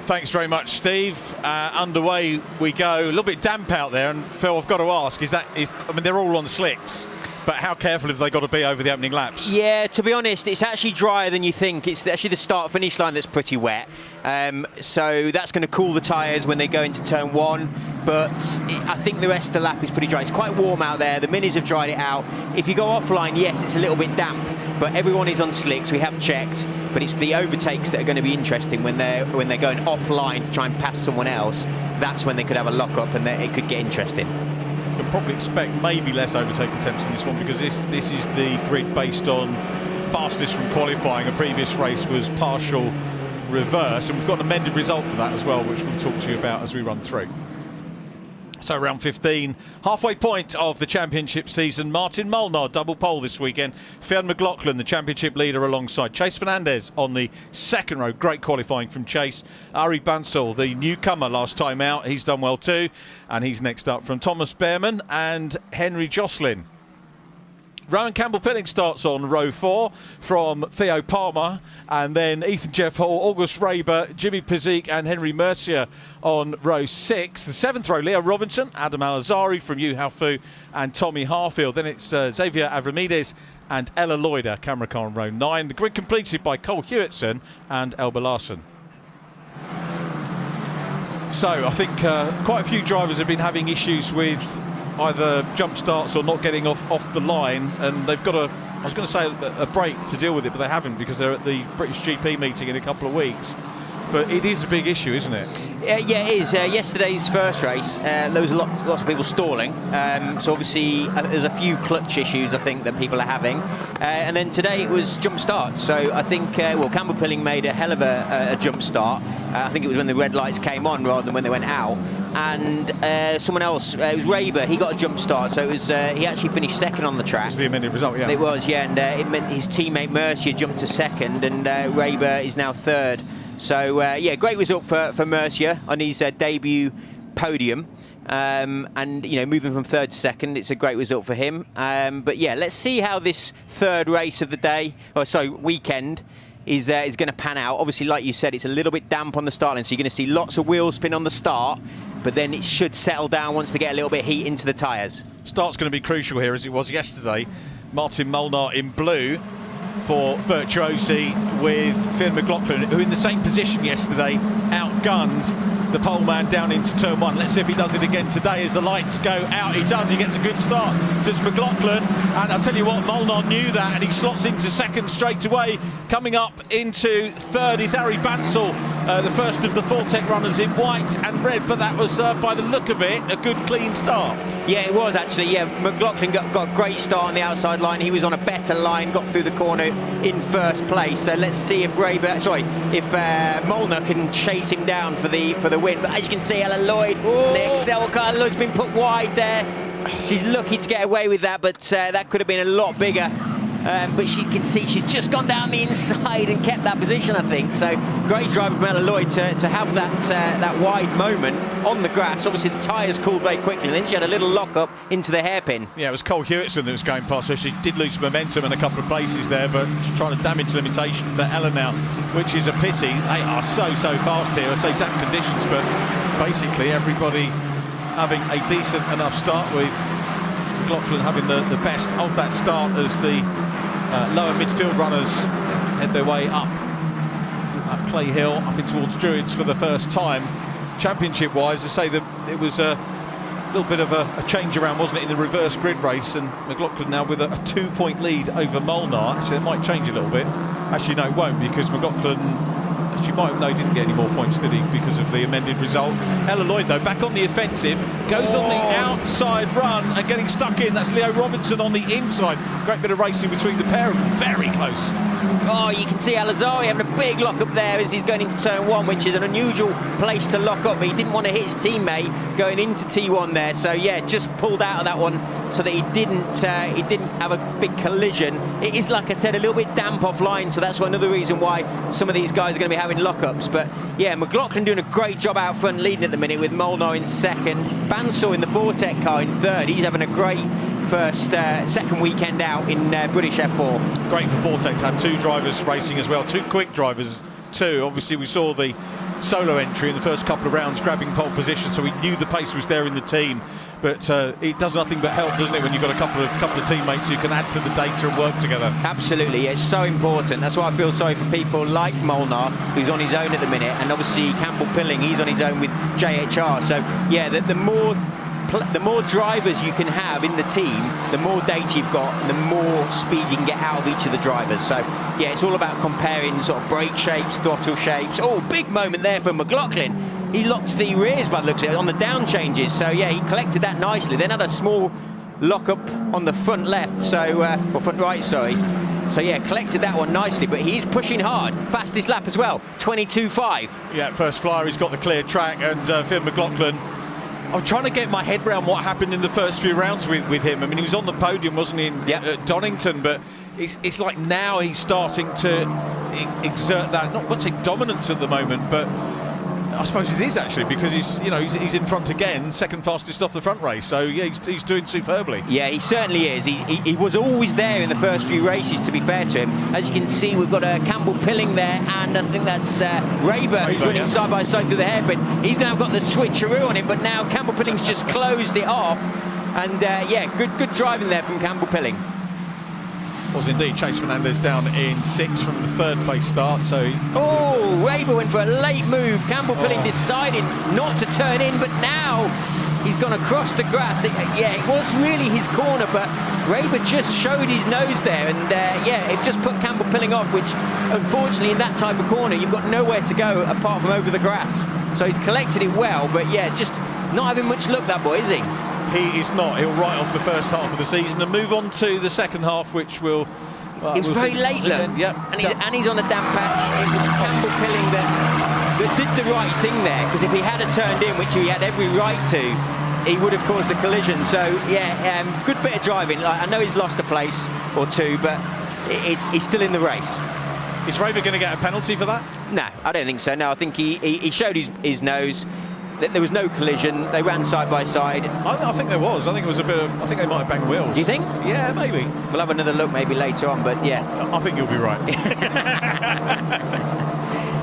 Thanks very much, Steve. Underway we go. A little bit damp out there, and Phil, I've got to ask, I mean, they're all on slicks, but how careful have they got to be over the opening laps? Yeah, to be honest, it's actually drier than you think. It's actually the start-finish line that's pretty wet. So that's going to cool the tyres when they go into turn one. But I think the rest of the lap is pretty dry. It's quite warm out there. The minis have dried it out. If you go offline, yes, it's a little bit damp, but everyone is on slicks. We have checked, but it's the overtakes that are going to be interesting when they're going offline to try and pass someone else. That's when they could have a lock-up, and it could get interesting. You can probably expect maybe less overtake attempts in this one, because this is the grid based on fastest from qualifying. A previous race was partial reverse, and we've got an amended result for that as well, which we'll talk to you about as we run through. So round 15, halfway point of the championship season. Martin Molnar double pole this weekend. Fionn McLaughlin, the championship leader, alongside Chase Fernandez on the second row. Great qualifying from Chase. Ari Bansal, the newcomer last time out, he's done well too. And he's next up from Thomas Behrman and Henry Jocelyn. Rowan Campbell-Pilling starts on row 4 from Theo Palmer, and then Ethan Jeff Hall, August Raber, Jimmy Pizik and Henry Mercier on row 6. The 7th row, Leo Robinson, Adam Alazari from Yu Haofu and Tommy Harfield. Then it's Xavier Avramides and Ella Lloyder, camera car on row 9. The grid completed by Cole Hewitson and Elba Larson. So I think quite a few drivers have been having issues with either jump starts or not getting off the line, and they've got I was going to say a break to deal with it, but they haven't, because they're at the British GP meeting in a couple of weeks. But it is a big issue, isn't it? Yeah, it is. Yesterday's first race, there was lots of people stalling. So obviously there's a few clutch issues, I think, that people are having. And then today it was jump starts. So I think, Campbell-Pilling made a hell of a jump start. I think it was when the red lights came on rather than when they went out. And someone else, it was Raber, he got a jump start. So it was he actually finished second on the track. It was the amended result, yeah. It was, yeah. And it meant his teammate Mercier jumped to second, and Raber is now third. So, yeah, great result for Mercier on his debut podium. And, you know, moving from third to second, it's a great result for him. But, yeah, let's see how this third race of the day, weekend, is going to pan out. Obviously, like you said, it's a little bit damp on the start line, so you're going to see lots of wheel spin on the start, but then it should settle down once they get a little bit of heat into the tyres. Start's going to be crucial here, as it was yesterday. Martin Molnar in blue for Virtuosi, with Fionn McLaughlin, who in the same position yesterday outgunned the pole man down into turn 1. Let's see if he does it again today as the lights go out. He does, he gets a good start. Does McLaughlin, and I'll tell you what, Molnar knew that, and he slots into second straight away. Coming up into third is Ari Bansal, the first of the Fortec runners in white and red, but that was, by the look of it, a good clean start. Yeah, it was actually, yeah. McLaughlin got a great start on the outside line. He was on a better line, got through the corner in first place. So let's see if Molnar can chase him down for the win. But as you can see, Ella Lloyd, the Excel car, Lloyd's been put wide there. She's lucky to get away with that, but that could have been a lot bigger. But she can see she's just gone down the inside and kept that position, I think. So great drive from Ella Lloyd to have that wide moment on the grass. Obviously the tyres cooled very quickly, and then she had a little lock up into the hairpin. Yeah, it was Cole Hewitson that was going past her. She did lose momentum in a couple of places there, but she's trying to damage limitation for Ella now, which is a pity. They are so fast here. I say damp conditions, but basically everybody having a decent enough start, with McLaughlin having the best of that start as the lower midfield runners head their way up Clay Hill, up in towards Druids for the first time. Championship wise, I say that it was a little bit of a change around, wasn't it, in the reverse grid race, and McLaughlin now with a 2-point lead over Molnar. Actually, it might change a little bit. Actually, no, it won't, because McLaughlin, she might, no, didn't get any more points, did he, because of the amended result. Ella Lloyd, though, back on the offensive, goes on the outside run and getting stuck in. That's Leo Robinson on the inside. Great bit of racing between the pair of them, very close. Oh, you can see Alazari having a big lock up there as he's going into turn 1, which is an unusual place to lock up, but he didn't want to hit his teammate going into T1 there. So yeah, just pulled out of that one so that he didn't have a big collision. It is, like I said, a little bit damp offline, so that's another reason why some of these guys are going to be having lockups. But yeah, McLaughlin doing a great job out front, leading at the minute, with Molnar in second. Bansal in the Fortec car in third. He's having a great second weekend out in British F4. Great for Fortec to have two drivers racing as well, two quick drivers too. Obviously we saw the solo entry in the first couple of rounds, grabbing pole position, so we knew the pace was there in the team. But it does nothing but help, doesn't it, when you've got a couple of teammates who can add to the data and work together. Absolutely, it's so important. That's why I feel sorry for people like Molnar, who's on his own at the minute, and obviously Campbell Pilling, he's on his own with JHR. So yeah, the more drivers you can have in the team, the more data you've got, and the more speed you can get out of each of the drivers. So yeah, it's all about comparing sort of brake shapes, throttle shapes. Oh, big moment there for McLaughlin. He locked the rears by the looks of it on the down changes. So yeah, he collected that nicely. Then had a small lock up on the front left, so or front right, sorry. So yeah, collected that one nicely, but he's pushing hard. Fastest lap as well, 22.5. Yeah, first flyer, he's got the clear track, and Finn McLaughlin. I'm trying to get my head around what happened in the first few rounds with him. I mean, he was on the podium, wasn't he, at Donington, but it's like now he's starting to exert that, not to say dominance at the moment, but I suppose it is actually, because he's in front again, second fastest off the front race. So yeah, he's doing superbly. Yeah, he certainly is. He was always there in the first few races, to be fair to him. As you can see, we've got Campbell Pilling there, and I think that's Raber who's running side by side through the hairpin. He's now got the switcheroo on him, but now Campbell Pilling's just closed it off. And yeah, good driving there from Campbell Pilling. Was indeed. Chase Fernandez down in 6th from the third place start. So Raber went for a late move. Campbell Pilling decided not to turn in, but now he's gone across the grass. It was really his corner, but Raber just showed his nose there, and yeah, it just put Campbell Pilling off, which unfortunately in that type of corner you've got nowhere to go apart from over the grass. So he's collected it well, but yeah, just not having much luck, that boy, is he? He is not. He'll write off the first half of the season and move on to the second half, which will... it was very late, look. Yep. And he's on a damp patch. It was Campbell Pilling that did the right thing there, because if he had turned in, which he had every right to, he would have caused a collision. So yeah, good bit of driving. I know he's lost a place or two, but he's still in the race. Is Raber going to get a penalty for that? No, I don't think so. No, I think he showed his nose. There was no collision. They ran side by side. I think there was. I think it was a bit of... I think they might have banged wheels. Do you think? Yeah, maybe. We'll have another look maybe later on, but yeah. I think you'll be right.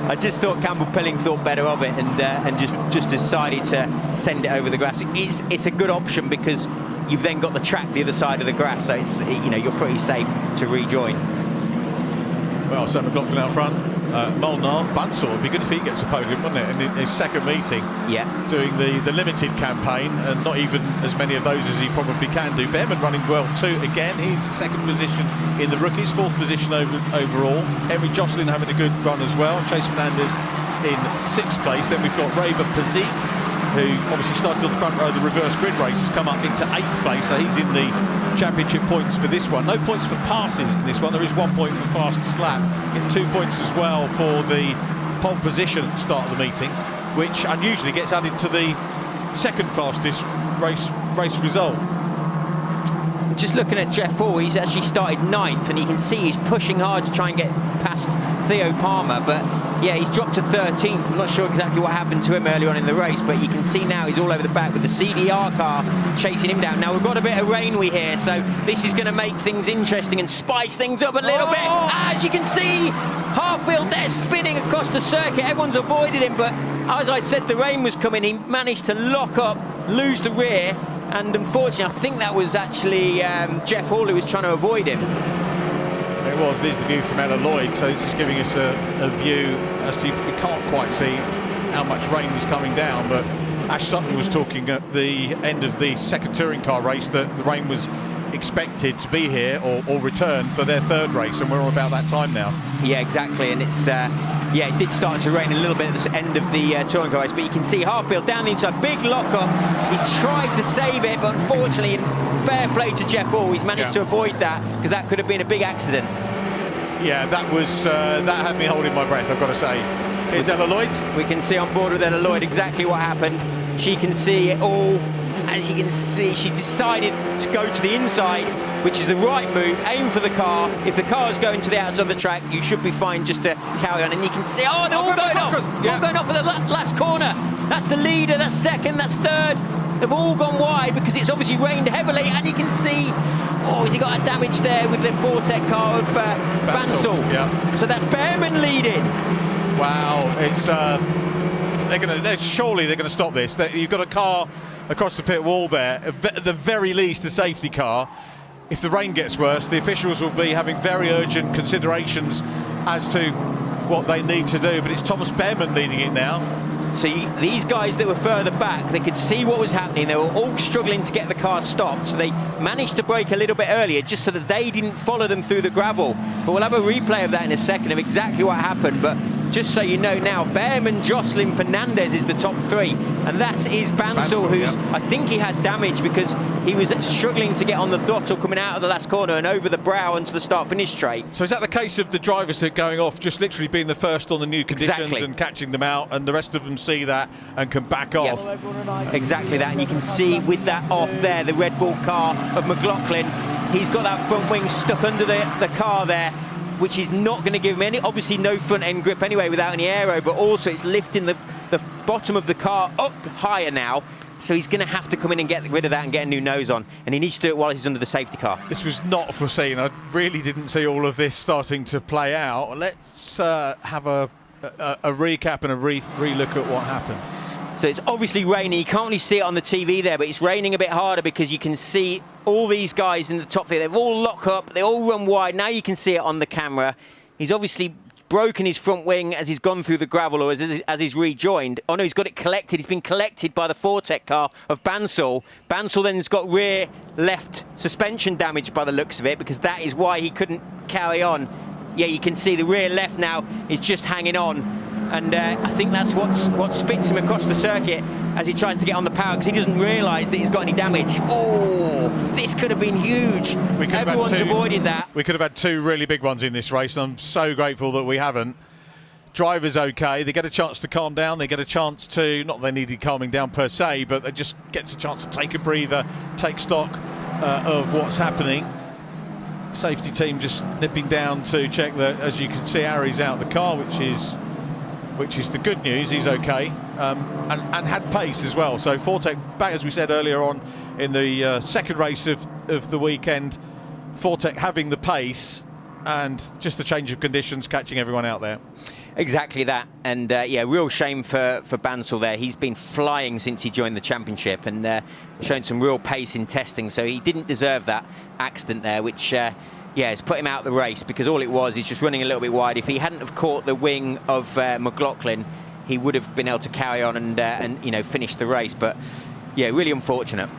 I just thought Campbell Pilling thought better of it, and just decided to send it over the grass. It's a good option, because you've then got the track the other side of the grass, so it's, you're pretty safe to rejoin. Well, so McLaughlin out front. Molnar, Bunsell, would be good if he gets a podium, wouldn't it? In his second meeting, doing the limited campaign, and not even as many of those as he probably can do. Behrman running well too. Again, he's second position in the rookies, fourth position overall. Henry Jocelyn having a good run as well. Chase Fernandez in 6th place. Then we've got Raber Pazik, who obviously started on the front row of the reverse grid race, has come up into 8th place, so he's in the championship points for this one. No points for passes in this one. There is 1 point for fastest lap. Get 2 points as well for the pole position at the start of the meeting, which unusually gets added to the second fastest race result. Just looking at Jeff Hall, he's actually started 9th, and you can see he's pushing hard to try and get past Theo Palmer, but yeah, he's dropped to 13th. I'm not sure exactly what happened to him earlier on in the race, but you can see now he's all over the back with the CDR car chasing him down. Now we've got a bit of rain we hear, so this is going to make things interesting and spice things up a little bit. As you can see, Harfield there spinning across the circuit. Everyone's avoided him, but as I said, the rain was coming. He managed to lock up, lose the rear, and unfortunately, I think that was actually Jeff Hall who was trying to avoid him. It was. This is the view from Ella Lloyd, so this is giving us a view as to, we can't quite see how much rain is coming down, but Ash Sutton was talking at the end of the second touring car race that the rain was expected to be here or return for their third race, and we're all about that time now. Yeah, exactly, and it's yeah, it did start to rain a little bit at the end of the touring car race, but you can see Harfield down the inside, big lock-up. He's tried to save it, but unfortunately, fair play to Jeff Hall, he's managed to avoid that, because that could have been a big accident. Yeah, that was that had me holding my breath, I've got to say. Here's Ella Lloyd. We can see on board with Ella Lloyd exactly what happened. She can see it all. As you can see, she decided to go to the inside, which is the right move. Aim for the car. If the car is going to the outside of the track, you should be fine just to carry on. And you can see, oh, they're all going off. All going off at the last corner. That's the leader, that's second, that's third. They've all gone wide because it's obviously rained heavily. And you can see, oh, has he got a damage there with the Vortec car of Bansell? Yeah. So that's Behrman leading. Wow, it's surely they're going to stop this. You've got a car across the pit wall there, at the very least a safety car. If the rain gets worse, the officials will be having very urgent considerations as to what they need to do, but it's Thomas Behrman leading it now. So these guys that were further back, they could see what was happening. They were all struggling to get the car stopped, so they managed to brake a little bit earlier just so that they didn't follow them through the gravel. But we'll have a replay of that in a second of exactly what happened. But just so you know now, Behrman, Jocelyn, Fernandez is the top three, and that is Bansal, who's, I think he had damage because he was struggling to get on the throttle coming out of the last corner and over the brow onto the start-finish straight. So is that the case of the drivers that are going off just literally being the first on the new conditions and catching them out, and the rest of them see that and can back off? Yep. Exactly that, and you can see with that off there, the Red Bull car of McLaughlin, he's got that front wing stuck under the car there, which is not going to give him any, obviously no front end grip anyway without any aero, but also it's lifting the bottom of the car up higher now, so he's going to have to come in and get rid of that and get a new nose on, and he needs to do it while he's under the safety car. This was not foreseen. I really didn't see all of this starting to play out. Let's have a recap and a re-look at what happened. So it's obviously raining. You can't really see it on the TV there, but it's raining a bit harder because you can see all these guys in the top there. They've all locked up. They all run wide. Now you can see it on the camera. He's obviously broken his front wing as he's gone through the gravel, or as he's rejoined. Oh no, he's got it collected. He's been collected by the Fortec car of Bansal. Bansal then has got rear left suspension damage by the looks of it, because that is why he couldn't carry on. Yeah, you can see the rear left now is just hanging on. And I think that's what spits him across the circuit as he tries to get on the power, because he doesn't realise that he's got any damage. Oh, this could have been huge. Everyone's avoided that. We could have had two really big ones in this race, and I'm so grateful that we haven't. Driver's okay. They get a chance to calm down. They get a chance to, not they needed calming down per se, but they just gets a chance to take a breather, take stock of what's happening. Safety team just nipping down to check that, as you can see, Harry's out of the car, which is the good news. He's okay, and had pace as well. So Fortec back, as we said earlier on in the second race of the weekend, Fortec having the pace and just the change of conditions catching everyone out there. Exactly that, and yeah, real shame for Bansal there. He's been flying since he joined the championship and shown some real pace in testing, so he didn't deserve that accident there, which yeah, it's put him out of the race, because all it was is just running a little bit wide. If he hadn't have caught the wing of McLaughlin, he would have been able to carry on and you know, finish the race. But yeah, really unfortunate.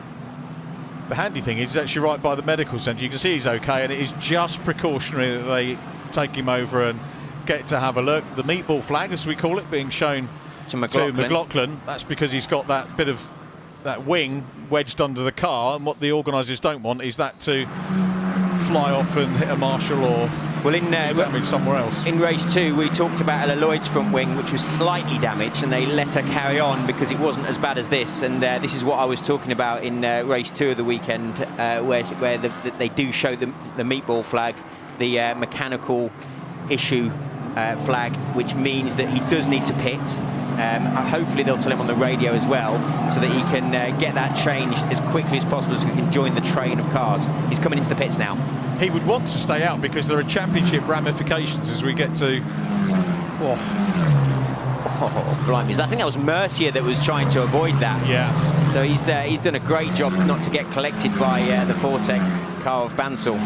The handy thing is actually right by the medical centre. You can see he's okay, and it is just precautionary that they take him over and get to have a look. The meatball flag, as we call it, being shown to McLaughlin. That's because he's got that bit of that wing wedged under the car, and what the organisers don't want is that to fly off and hit a marshal or damage somewhere else. In race 2, we talked about Ella Lloyd's front wing, which was slightly damaged, and they let her carry on because it wasn't as bad as this. And this is what I was talking about in race 2 of the weekend, where they do show the meatball flag, the mechanical issue flag, which means that he does need to pit. Hopefully they'll tell him on the radio as well, so that he can get that changed as quickly as possible, so he can join the train of cars. He's coming into the pits now. He would want to stay out because there are championship ramifications as we get to... Oh, blimey. I think that was Mercier that was trying to avoid that. Yeah. So he's done a great job not to get collected by the Fortec car of Bansal.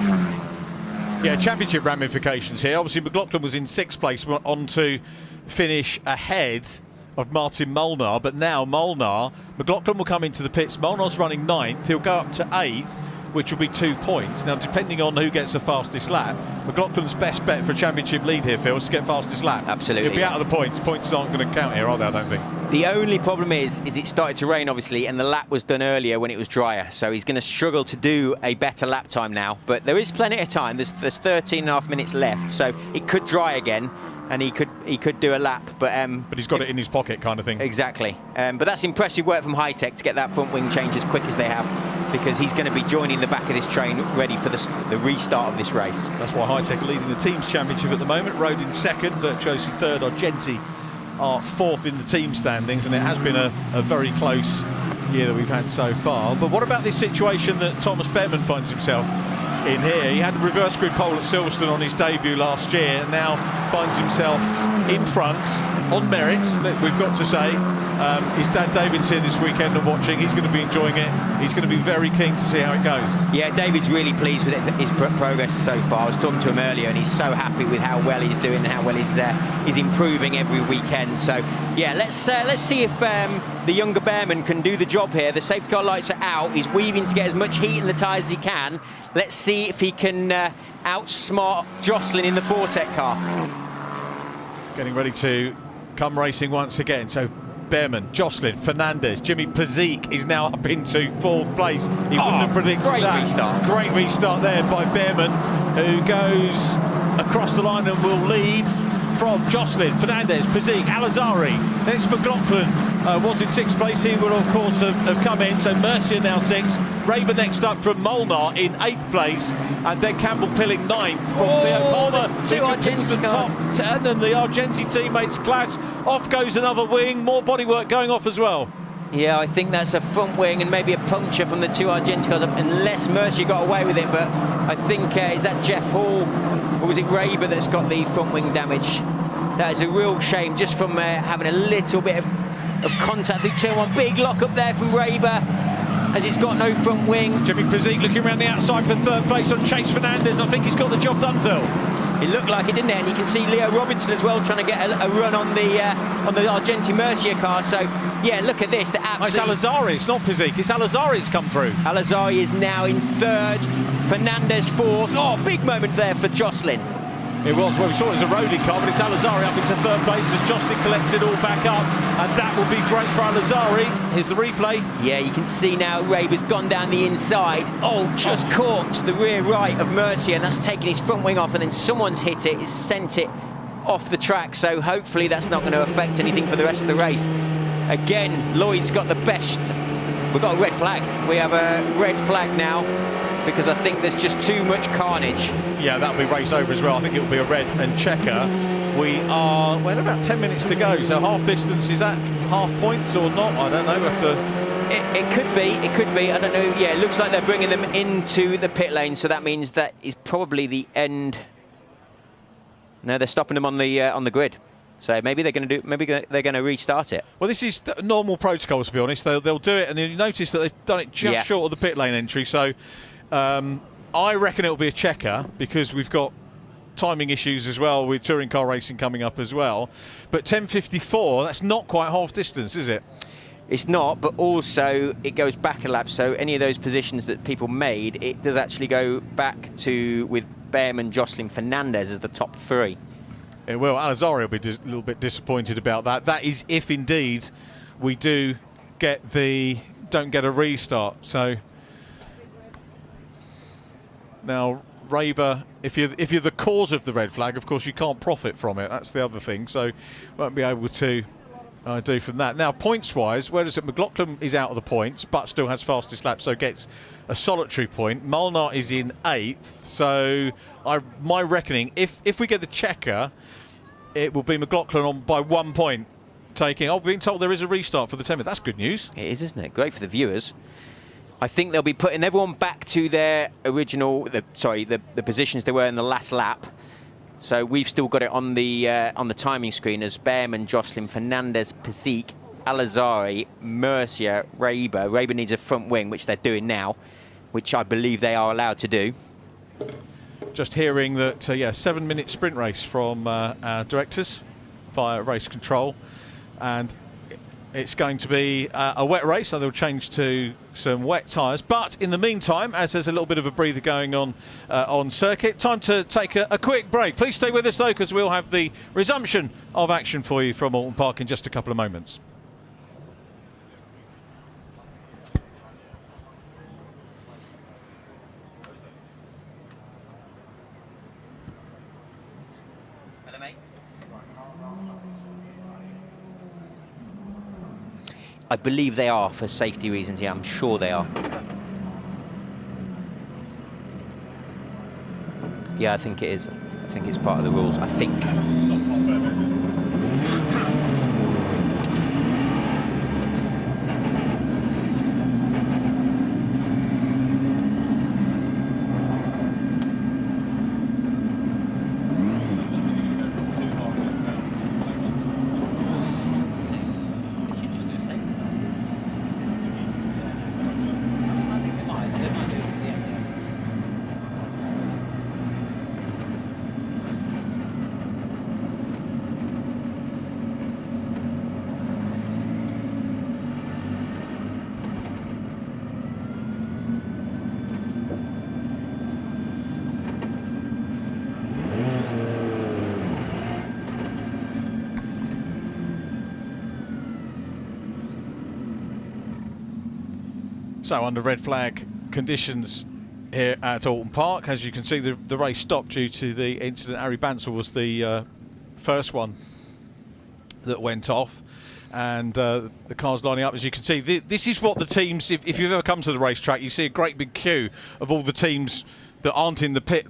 Yeah, championship ramifications here. Obviously, McLaughlin was in 6th place, went on to finish ahead of Martin Molnar, but now McLaughlin will come into the pits. Molnar's running 9th. He'll go up to 8th, which will be 2 points. Now, depending on who gets the fastest lap, McLaughlin's best bet for a championship lead here, Phil, is to get fastest lap. Absolutely. He'll be out of the points. Points aren't going to count here, are they, I don't think? The only problem is it started to rain, obviously, and the lap was done earlier when it was drier, so he's going to struggle to do a better lap time now. But there is plenty of time. There's 13.5 minutes left, so it could dry again, and he could do a lap. But he's got it in his pocket, kind of thing. Exactly. But that's impressive work from Hi-Tech to get that front wing change as quick as they have, because he's going to be joining the back of this train ready for the restart of this race. That's why Hi-Tech are leading the team's championship at the moment. Road in 2nd, Virtuosi 3rd, Argenti are 4th in the team standings, and it has been a very close year that we've had so far. But what about this situation that Thomas Behrman finds himself? in here. He had the reverse grid pole at Silverstone on his debut last year, and now finds himself in front on merit, we've got to say. His dad David's here this weekend and watching. He's going to be enjoying it. He's going to be very keen to see how it goes. Yeah, David's really pleased with his progress so far. I was talking to him earlier, and he's so happy with how well he's doing and how well he's improving every weekend. So yeah, let's see if the younger Bearman can do the job here. The safety car lights are out. He's weaving to get as much heat in the tyres as he can. Let's see if he can outsmart Jocelyn in the Fortec car. Getting ready to come racing once again. So Bearman, Jocelyn, Fernandez, Jimmy Pazik is now up into 4th place. He wouldn't have predicted that. Restart. Great restart there by Bearman, who goes across the line and will lead from Jocelyn, Fernandez, Pazik, Alazari. Then it's McLaughlin, was in 6th place. He will, of course, have come in. So Mercier now 6th. Raber next up from Molnar in 8th place. And then Campbell Pilling 9th from Theo Palmer. Two Argenti top 10, and the Argenti teammates clash. Off goes another wing. More bodywork going off as well. Yeah, I think that's a front wing and maybe a puncture from the 2 Argenti cars, unless Mercier got away with it. But I think, is that Jeff Hall, or was it Raber that's got the front wing damage? That is a real shame, just from having a little bit of contact through turn 1. Big lock up there from Raber, as he's got no front wing. Jimmy Pazik looking around the outside for 3rd place on Chase Fernandez. I think he's got the job done, Phil. It looked like it, didn't it? And you can see Leo Robinson as well trying to get a run on the Argenti Mercier car. So yeah, look at this. It's Alazari, it's not Pazik, it's Alazari that's come through. Alazari is now in 3rd, Fernandez 4th. Oh, big moment there for Jocelyn. It was, well, we saw it as a roadie car, but it's Alazari up into 3rd place as Jocelyn collects it all back up, and that will be great for Alazari. Here's the replay. Yeah, you can see now Raber's gone down the inside. Oh, just caught the rear right of Mercier, and that's taken his front wing off, and then someone's hit it, it's sent it off the track, so hopefully that's not going to affect anything for the rest of the race. Again, Lloyd's got the best. We've got a red flag. We have a red flag now, because I think there's just too much carnage. Yeah, that'll be race over as well. I think it'll be a red and checker. We are, well, about 10 minutes to go, so half distance, is that half points or not? I don't know. We have to... It could be, I don't know. Yeah, it looks like they're bringing them into the pit lane, so that means that is probably the end. No, they're stopping them on the grid. So maybe they're going to restart it. Well, this is normal protocol, to be honest. They'll do it, and you notice that they've done it just short of the pit lane entry. So I reckon it'll be a checker, because we've got timing issues as well with touring car racing coming up as well. But 10:54, that's not quite half distance, is it? It's not, but also it goes back a lap. So any of those positions that people made, it does actually go back to with Bearman, Jocelyn, Fernandez as the top 3. It will. Alazari will be a little bit disappointed about that. That is if indeed we don't get a restart. So now Raber, if you're the cause of the red flag, of course you can't profit from it. That's the other thing. So won't be able to do from that. Now points-wise, where does it? McLaughlin is out of the points, but still has fastest lap, so gets a solitary point. Molnar is in 8th. So my reckoning, if we get the checker, it will be McLaughlin on by 1 point. I've been told there is a restart for the 10th. That's good news. It is, isn't it? Great for the viewers. I think they'll be putting everyone back to their original, the positions they were in the last lap. So we've still got it on the timing screen as Bearman, Jocelyn, Fernandez, Pazik, Alazari, Mercier, Raber. Raber needs a front wing, which they're doing now, which I believe they are allowed to do. Just hearing that, 7-minute sprint race from our directors via race control, and it's going to be a wet race, so they'll change to some wet tyres. But in the meantime, as there's a little bit of a breather going on circuit, time to take a quick break. Please stay with us though, because we'll have the resumption of action for you from Oulton Park in just a couple of moments. I believe they are for safety reasons. Yeah, I'm sure they are. Yeah, I think it is. I think it's part of the rules. I think. So under red flag conditions here at Oulton Park, as you can see, the race stopped due to the incident. Harry Bansell was the first one that went off, and the cars lining up. As you can see, this is what the teams, if you've ever come to the racetrack, you see a great big queue of all the teams that aren't in the pit,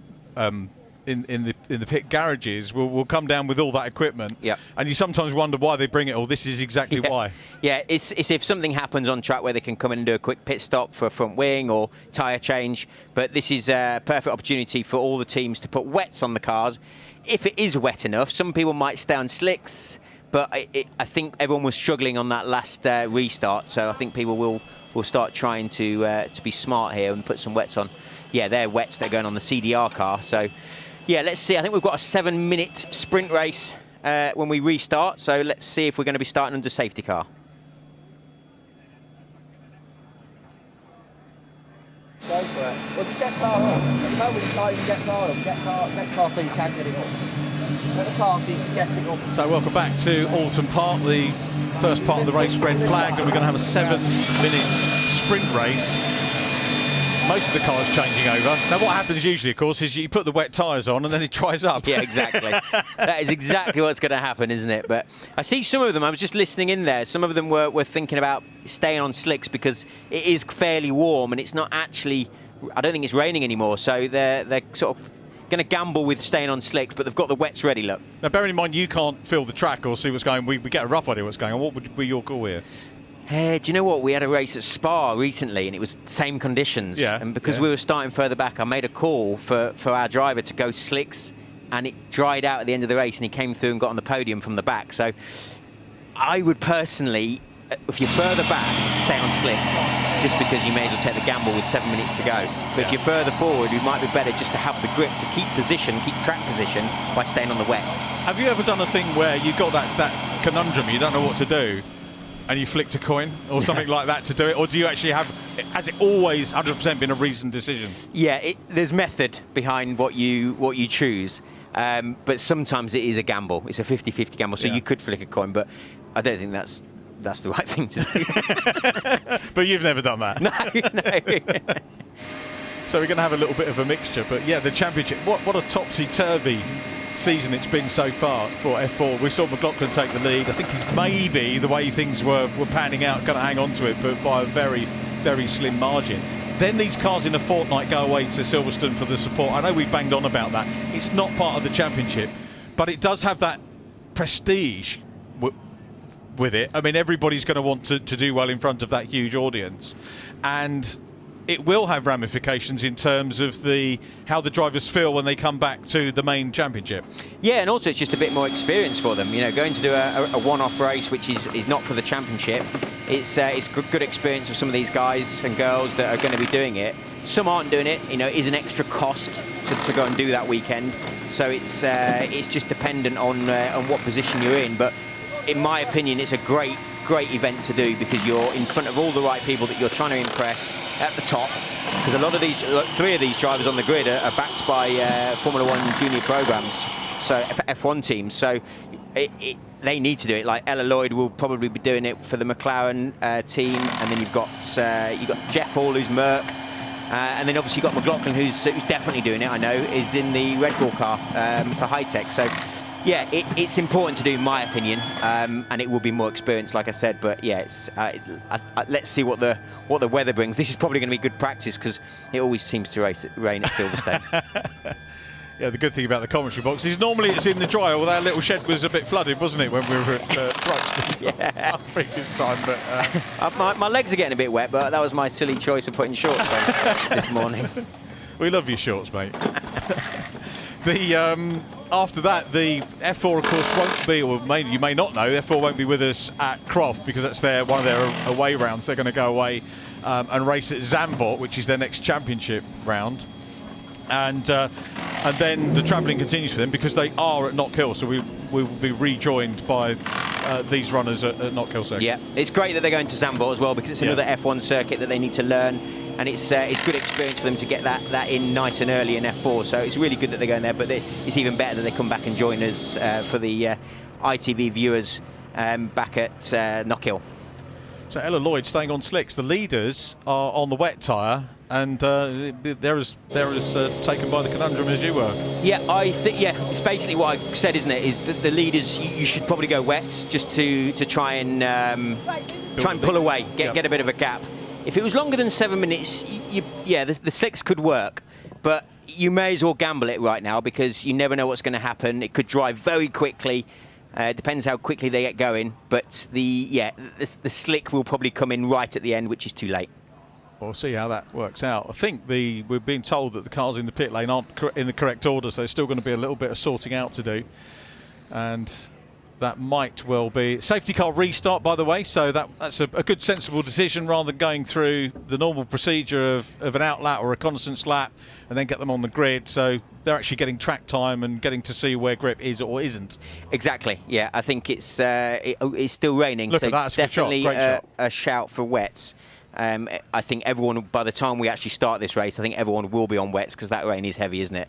in the pit garages will come down with all that equipment. Yep. And you sometimes wonder why they bring it all. This is exactly why. Yeah, it's if something happens on track where they can come in and do a quick pit stop for a front wing or tyre change. But this is a perfect opportunity for all the teams to put wets on the cars. If it is wet enough, some people might stay on slicks, but I think everyone was struggling on that last restart. So I think people will start trying to be smart here and put some wets on. Yeah, they're wets that are going on the CDR car. So yeah, let's see. I think we've got a 7-minute sprint race when we restart. So let's see if we're going to be starting under safety car. Go for it. Well, just get car up. At the moment, you can't even get car up. Get car so you can get it up. Get the car so you can get it up. So welcome back to Oulton Park, the first part of the race red flagged, and we're going to have a 7-minute sprint race. Most of the cars changing over. Now what happens usually, of course, is you put the wet tyres on and then it dries up. Yeah, exactly. That is exactly what's going to happen, isn't it? But I see some of them, I was just listening in there, some of them were thinking about staying on slicks because it is fairly warm and it's not actually, I don't think it's raining anymore, so they're sort of going to gamble with staying on slicks, but they've got the wets ready, look. Now bearing in mind you can't feel the track or see what's going on, we get a rough idea what's going on. What would be your call here? Do you know what? We had a race at Spa recently and it was the same conditions. Yeah, and because we were starting further back, I made a call for our driver to go slicks and it dried out at the end of the race and he came through and got on the podium from the back. So I would personally, if you're further back, stay on slicks just because you may as well take the gamble with 7 minutes to go. But if you're further forward, it might be better just to have the grip to keep position, keep track position by staying on the wets. Have you ever done a thing where you've got that conundrum, you don't know what to do, and you flicked a coin or something like that to do it, or do you actually have, has it always 100% been a reasoned decision? Yeah, there's method behind what you choose, but sometimes it is a gamble. It's a 50-50 gamble, so you could flick a coin, but I don't think that's the right thing to do. But you've never done that? No. So we're going to have a little bit of a mixture, but yeah, the championship, what a topsy-turvy season it's been so far for F4. We saw McLaughlin take the lead. I think he's maybe, the way things were panning out, going to hang on to it, but by a very, very slim margin. Then these cars in a fortnight go away to Silverstone for the support. I know we banged on about that. It's not part of the championship, but it does have that prestige with it. I mean, everybody's going to want to do well in front of that huge audience, and it will have ramifications in terms of how the drivers feel when they come back to the main championship. Yeah, and also it's just a bit more experience for them. You know, going to do a one-off race, which is not for the championship, it's good experience for some of these guys and girls that are going to be doing it. Some aren't doing it. You know, it is an extra cost to go and do that weekend. So it's just dependent on what position you're in. But in my opinion, it's a great event to do because you're in front of all the right people that you're trying to impress at the top, because a lot of these, 3 of these drivers on the grid are backed by Formula 1 junior programs, so F1 teams, so they need to do it. Like Ella Lloyd will probably be doing it for the McLaren team, and then you've got Jeff Hall, who's Merck, and then obviously you've got McLaughlin, who's definitely doing it, I know, is in the Red Bull car for high tech. So yeah, it's important to do, in my opinion, and it will be more experience, like I said. But yeah, let's see what the weather brings. This is probably going to be good practice because it always seems to rain at Silverstone. Yeah, the good thing about the commentary box is normally it's in the dry. Well, that little shed was a bit flooded, wasn't it, when we were at Thruxton previous time? But my legs are getting a bit wet, but that was my silly choice of putting shorts on this morning. We love your shorts, mate. After that, the F4, of course, won't be, or you may not know, F4 won't be with us at Croft because that's one of their away rounds. They're going to go away and race at Zandvoort, which is their next championship round. And then the travelling continues for them because they are at Knockhill, so we will be rejoined by these runners at Knockhill circuit. Yeah, it's great that they're going to Zandvoort as well because it's another F1 circuit that they need to learn. And it's good experience for them to get that in nice and early in F4. So it's really good that they're going there, but it's even better that they come back and join us for the ITV viewers back at Knockhill. So Ella Lloyd staying on slicks. The leaders are on the wet tyre, and they're as taken by the conundrum as you were. Yeah, I think it's basically what I said, isn't it? Is that the leaders you should probably go wets just to try and pull away, get a bit of a gap. If it was longer than 7 minutes, the slicks could work, but you may as well gamble it right now because you never know what's going to happen. It could dry very quickly. It depends how quickly they get going, but the slick will probably come in right at the end, which is too late. We'll see how that works out. I think we're being told that the cars in the pit lane aren't in the correct order, so there's still going to be a little bit of sorting out to do, and that might well be safety car restart, by the way. So that's a good, sensible decision rather than going through the normal procedure of an out lap or a reconnaissance lap and then get them on the grid. So they're actually getting track time and getting to see where grip is or isn't. Exactly. Yeah, I think it's still raining. Look so at that, that's definitely a good shot. Great shot. A shout for wets. I think everyone, by the time we actually start this race, I think everyone will be on wets because that rain is heavy, isn't it?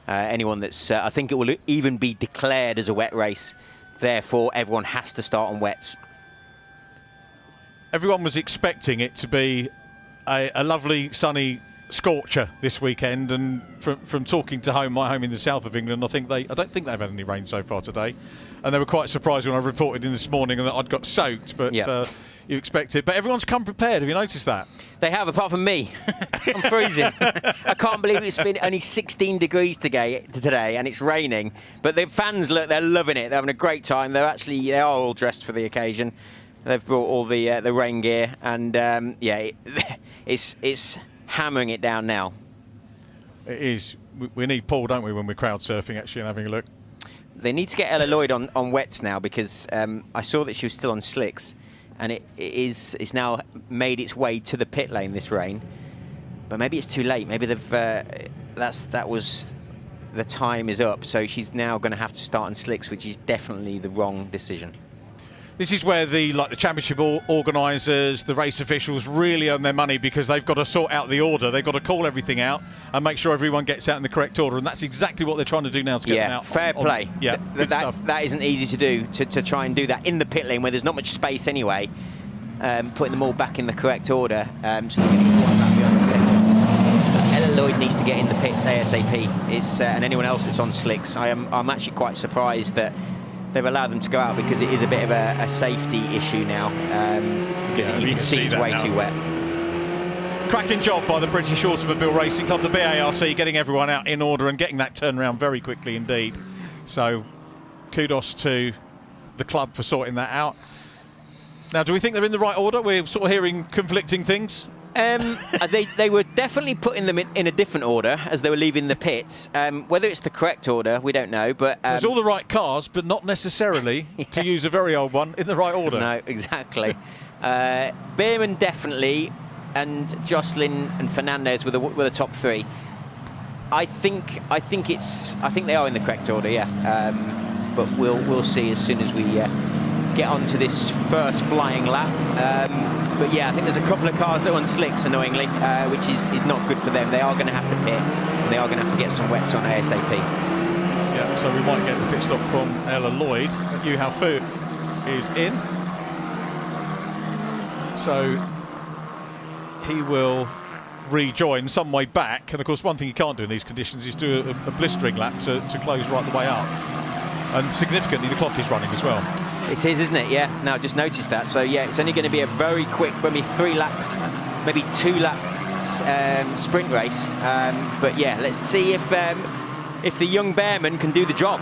Anyone that's, I think it will even be declared as a wet race. Therefore, everyone has to start on wets. Everyone was expecting it to be a lovely, sunny scorcher this weekend, and from talking to my home in the south of England, I don't think they've had any rain so far today, and they were quite surprised when I reported in this morning that I'd got soaked. But you expect it. But everyone's come prepared. Have you noticed that? They have, apart from me. I'm freezing. I can't believe it's been only 16 degrees today, and it's raining. But the fans, look, they're loving it. They're having a great time. They are all dressed for the occasion. They've brought all the rain gear, and it's hammering it down now. It is. We need Paul, don't we, when we're crowd surfing actually and having a look. They need to get Ella Lloyd on wets now, because I saw that she was still on slicks. And it's now made its way to the pit lane, this rain. But maybe it's too late. Maybe the time is up. So she's now going to have to start on slicks, which is definitely the wrong decision. This is where the championship organisers, the race officials really earn their money, because they've got to sort out the order. They've got to call everything out and make sure everyone gets out in the correct order. And that's exactly what they're trying to do now to get them out. Fair play. Good stuff. That isn't easy to do, to try and do that in the pit lane where there's not much space anyway. Putting them all back in the correct order. So they're getting one lap behind the second. Ella Lloyd needs to get in the pits ASAP. And anyone else that's on slicks. I'm actually quite surprised that they've allowed them to go out, because it is a bit of a safety issue now. Because you can see it's way too wet. Cracking job by the British Automobile Racing Club, the BARC, getting everyone out in order and getting that turnaround very quickly indeed. So kudos to the club for sorting that out. Now, do we think they're in the right order? We're sort of hearing conflicting things. They were definitely putting them in a different order as they were leaving the pits. Whether it's the correct order, we don't know. But there's all the right cars, but not necessarily, to use a very old one, in the right order. No, exactly. Beerman definitely, and Jocelyn and Fernandez were the top three. I think they are in the correct order. Yeah, but we'll see as soon as we get onto this first flying lap. But yeah, I think there's a couple of cars that are on slicks, annoyingly, which is not good for them. They are going to have to pit, and they are going to have to get some wets on ASAP. Yeah, so we might get the pit stop from Ella Lloyd. Yu Hao Fu is in. So he will rejoin some way back. And of course, one thing you can't do in these conditions is do a blistering lap to close right the way up. And significantly, the clock is running as well. It is, isn't it? Yeah. Now, just noticed that. So yeah, it's only going to be a very quick, maybe 3-lap, maybe 2-lap sprint race. But yeah, let's see if the young Bearman can do the job.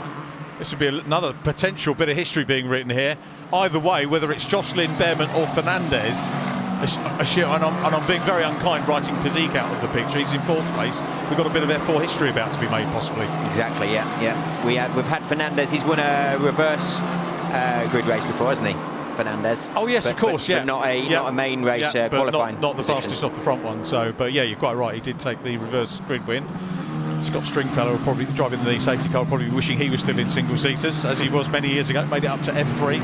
This would be another potential bit of history being written here. Either way, whether it's Jocelyn, Bearman or Fernandez, and I'm being very unkind writing Pazik out of the picture. He's in 4th place. We've got a bit of F4 history about to be made, possibly. Exactly. Yeah. We've had Fernandez. He's won a reverse grid race before, hasn't he, Fernandez? Oh yes, of course. But not a main race qualifying. Not the fastest off the front one. So, but yeah, you're quite right. He did take the reverse grid win. Scott Stringfellow, probably driving the safety car, probably wishing he was still in single seaters, as he was many years ago. Made it up to F3.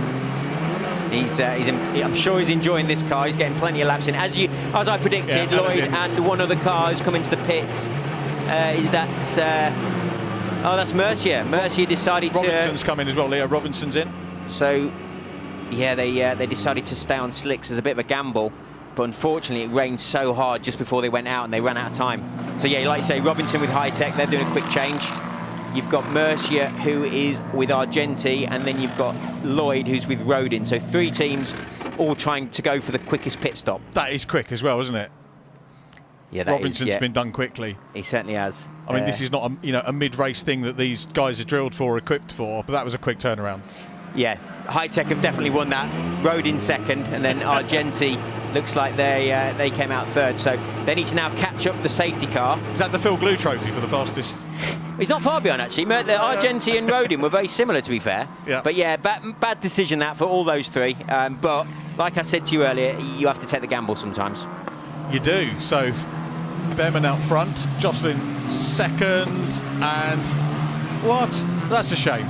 I'm sure he's enjoying this car. He's getting plenty of laps in. As I predicted, Lloyd and one other car has come into the pits. That's Mercier. Mercier decided Robinson's come in as well. Leo Robinson's in. So, Yeah, they decided to stay on slicks as a bit of a gamble, but unfortunately it rained so hard just before they went out and they ran out of time. So yeah, like you say, Robinson with High-Tech, they're doing a quick change. You've got Mercier, who is with Argenti, and then you've got Lloyd, who's with Rodin. So 3 teams all trying to go for the quickest pit stop. That is quick as well, isn't it? Yeah, that Robinson's been done quickly. He certainly has. I mean, this is not a mid-race thing that these guys are drilled for, equipped for, but that was a quick turnaround. Yeah, High-Tech have definitely won that. Rodin second, and then Argenti looks like they came out third. So they need to now catch up the safety car. Is that the Phil Glue trophy for the fastest? He's not far behind, actually. Argenti and Rodin were very similar, to be fair. Yeah. But yeah, bad decision that for all those 3. But like I said to you earlier, you have to take the gamble sometimes. You do. So Behrman out front, Jocelyn second, and what? That's a shame.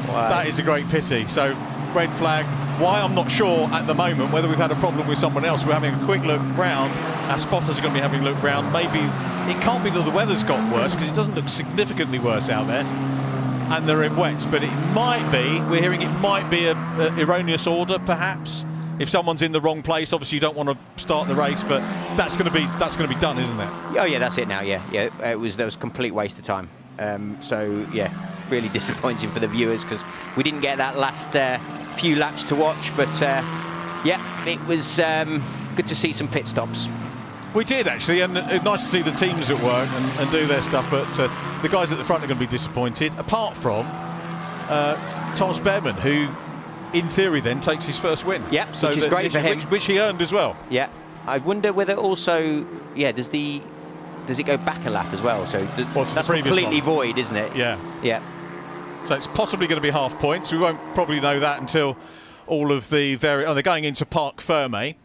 Wow. That is a great pity. So red flag. Why, I'm not sure at the moment, whether we've had a problem with someone else. We're having a quick look round. Our spotters are going to be having a look round. Maybe it can't be that the weather's got worse, because it doesn't look significantly worse out there. And they're in wets, but it might be, we're hearing it might be a erroneous order, perhaps. If someone's in the wrong place, obviously you don't want to start the race, but that's going to be done, isn't it? Oh yeah, that's it now. Yeah, there was a complete waste of time. So yeah, really disappointing for the viewers, because we didn't get that last few laps to watch. But yeah, it was good to see some pit stops. We did, actually, and nice to see the teams at work and do their stuff, but the guys at the front are going to be disappointed, apart from Thomas Behrman, who in theory then takes his first win. Yeah, so which is great for him. Which he earned as well. Yeah, I wonder whether also, yeah, does it go back a lap as well? So that's completely void, isn't it? Yeah. Yeah. So it's possibly going to be half points. We won't probably know that until all of the they're going into Parc Ferme.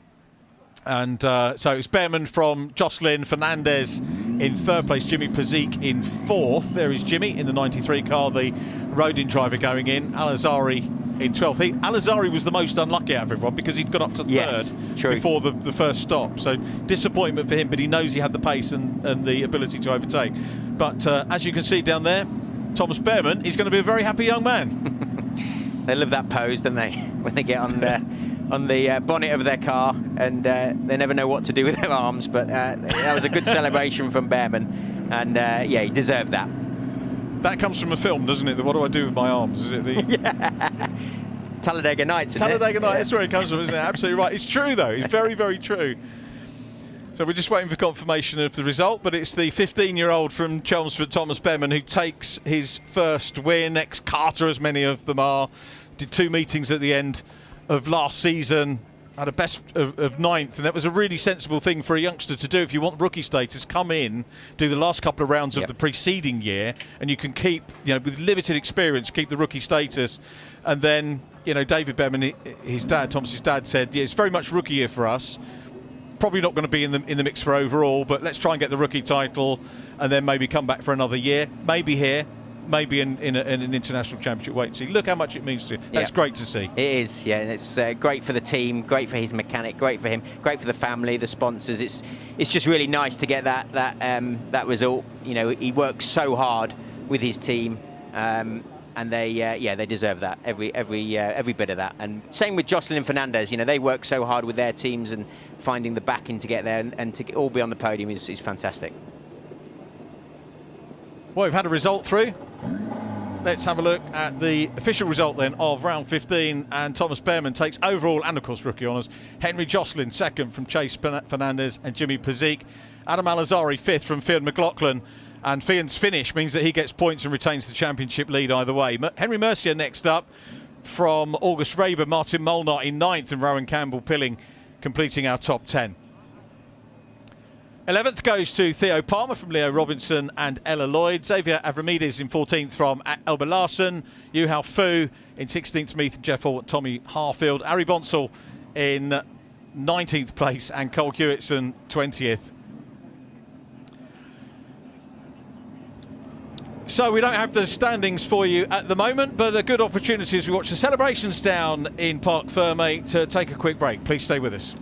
And so it's Behrman from Jocelyn, Fernandez in third place, Jimmy Pazik in fourth. There is Jimmy in the 93 car, the Rodin driver going in. Al-Azhari in 12th. Al-Azhari was the most unlucky out of everyone, because he'd got up to third before the first stop. So disappointment for him, but he knows he had the pace and the ability to overtake. But as you can see down there, Thomas Behrman is going to be a very happy young man. They love that pose, don't they? When they get on the bonnet of their car, and they never know what to do with their arms. But that was a good celebration from Behrman, and yeah, he deserved that. That comes from a film, doesn't it? What do I do with my arms? Is it the yeah. Talladega Nights? Talladega Nights. That's where it comes from, isn't it? Absolutely right. It's true, though. It's very, very true. So we're just waiting for confirmation of the result, but it's the 15-year-old from Chelmsford, Thomas Behrman, who takes his first win. Ex-Carter, as many of them are. Did 2 meetings at the end of last season. Had a best of ninth, and that was a really sensible thing for a youngster to do. If you want rookie status, come in, do the last couple of rounds of the preceding year, and you can keep, with limited experience, keep the rookie status. And then, David Behrman, his dad, Thomas's dad, said, yeah, it's very much rookie year for us. Probably not going to be in the mix for overall, but let's try and get the rookie title, and then maybe come back for another year, maybe here, maybe in an international championship weight. See, look how much it means to you. That's great to see. It is, yeah, and it's great for the team, great for his mechanic, great for him, great for the family, the sponsors. It's just really nice to get that result. He works so hard with his team, and they deserve that, every bit of that. And same with Jocelyn and Fernandez. They work so hard with their teams, and finding the backing to get there and to all be on the podium is fantastic. Well, we've had a result through. Let's have a look at the official result then of round 15, and Thomas Behrman takes overall and of course rookie honours. Henry Jocelyn second from Chase Fernandez and Jimmy Pazik. Adam Al-Azhari fifth from Fionn McLaughlin, and Fionn's finish means that he gets points and retains the championship lead either way. Henry Mercier next up from August Raber, Martin Molnar in ninth, and Rowan Campbell-Pilling completing our top 10. 11th goes to Theo Palmer from Leo Robinson and Ella Lloyd. Xavier Avramides in 14th from Elba Larson. Yuhao Fu in 16th from Ethan Jeffel, Tommy Harfield. Ari Bonsall in 19th place, and Cole Hewitson 20th. So we don't have the standings for you at the moment, but a good opportunity as we watch the celebrations down in Parc Ferme to take a quick break. Please stay with us.